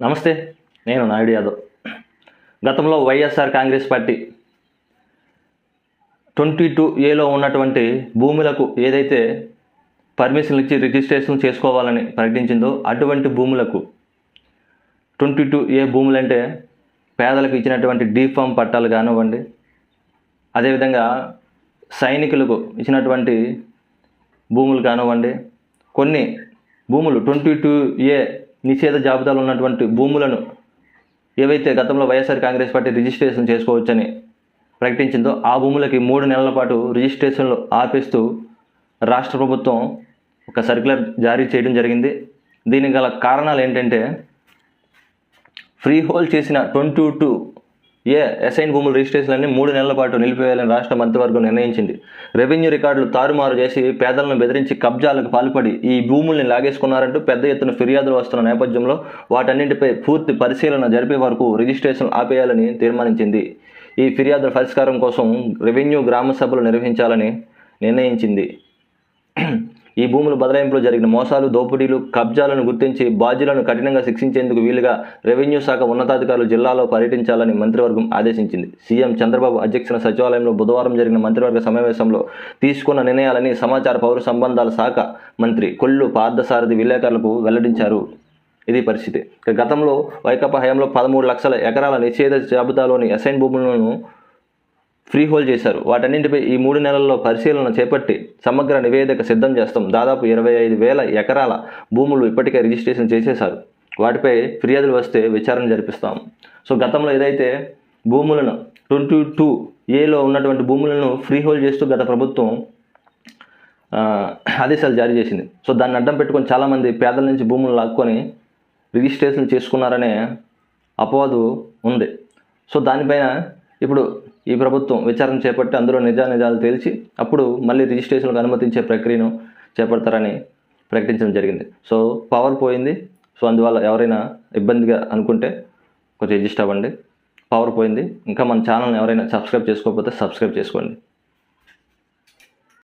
నమస్తే, నేను నాయుడు యాదవ్. గతంలో వైఎస్ఆర్ కాంగ్రెస్ పార్టీ 22A ఉన్నటువంటి భూములకు ఏదైతే పర్మిషన్లు ఇచ్చి రిజిస్ట్రేషన్ చేసుకోవాలని ప్రకటించిందో అటువంటి భూములకు 22A భూములంటే పేదలకు ఇచ్చినటువంటి డీఫామ్ పట్టాలు కానివ్వండి, అదేవిధంగా సైనికులకు ఇచ్చినటువంటి భూములు కానివ్వండి, కొన్ని భూములు 22A నిషేధ జాబితాలో ఉన్నటువంటి భూములను ఏవైతే గతంలో వైఎస్ఆర్ కాంగ్రెస్ పార్టీ రిజిస్ట్రేషన్ చేసుకోవచ్చని ప్రకటించిందో ఆ భూములకి 3 నెలల పాటు రిజిస్ట్రేషన్లు ఆపేస్తూ రాష్ట్ర ప్రభుత్వం ఒక సర్క్యులర్ జారీ చేయడం జరిగింది. దీనికి గల కారణాలు ఏంటంటే, ఫ్రీ హోల్డ్ చేసిన 22A అసైన్ భూముల రిజిస్ట్రేషన్లన్నీ 3 నెలల పాటు నిలిపివేయాలని రాష్ట్ర మంత్రివర్గం నిర్ణయించింది. రెవెన్యూ రికార్డులు తారుమారు చేసి పేదలను బెదిరించి కబ్జాలకు పాల్పడి ఈ భూముల్ని లాగేసుకున్నారంటూ పెద్ద ఎత్తున ఫిర్యాదులు వస్తున్న నేపథ్యంలో వాటన్నింటిపై పూర్తి పరిశీలన జరిపే వరకు రిజిస్ట్రేషన్ ఆపేయాలని తీర్మానించింది. ఈ ఫిర్యాదుల పరిష్కారం కోసం రెవెన్యూ గ్రామ సభలు నిర్వహించాలని నిర్ణయించింది. ఈ భూముల బదలాయింపులో జరిగిన మోసాలు, దోపిడీలు, కబ్జాలను గుర్తించి బాధ్యులను కఠినంగా శిక్షించేందుకు వీలుగా రెవెన్యూ శాఖ ఉన్నతాధికారులు జిల్లాలో పర్యటించాలని మంత్రివర్గం ఆదేశించింది. సీఎం చంద్రబాబు అధ్యక్షతన సచివాలయంలో బుధవారం జరిగిన మంత్రివర్గ సమావేశంలో తీసుకున్న నిర్ణయాలని సమాచార పౌర సంబంధాల శాఖ మంత్రి కొల్లు పార్థసారథి విలేకరులకు వెల్లడించారు. ఇది పరిస్థితి. గతంలో వైకాపా హయాంలో 13 లక్షల ఎకరాల నిషేధ జాబితాలోని అసైన్ భూములను ఫ్రీ హోల్డ్ చేశారు. వాటన్నింటిపై ఈ 3 నెలల్లో పరిశీలన చేపట్టి సమగ్ర నివేదిక సిద్ధం చేస్తాం. దాదాపు 25,000 ఎకరాల భూములు ఇప్పటికే రిజిస్ట్రేషన్ చేసేశారు. వాటిపై ఫిర్యాదులు వస్తే విచారణ జరిపిస్తాం. సో గతంలో ఏదైతే భూములను 22A ఉన్నటువంటి భూములను ఫ్రీ హోల్డ్ చేస్తూ గత ప్రభుత్వం ఆదేశాలు జారీ చేసింది. సో దాన్ని అడ్డం పెట్టుకొని చాలామంది పేదల నుంచి భూములు లాక్కొని రిజిస్ట్రేషన్ చేసుకున్నారనే అపవాదు ఉంది. సో దానిపైన ఇప్పుడు ఈ ప్రభుత్వం విచారణ చేపట్టి అందులో నిజాలు తేల్చి అప్పుడు మళ్ళీ రిజిస్ట్రేషన్లకు అనుమతించే ప్రక్రియను చేపడతారని ప్రకటించడం జరిగింది. సో పవర్ పోయింది. సో అందువల్ల ఎవరైనా ఇబ్బందిగా అనుకుంటే కొంచెం రిజిస్టర్ అవ్వండి. పవర్ పోయింది. ఇంకా మన ఛానల్ని ఎవరైనా సబ్స్క్రైబ్ చేసుకోకపోతే సబ్స్క్రైబ్ చేసుకోండి.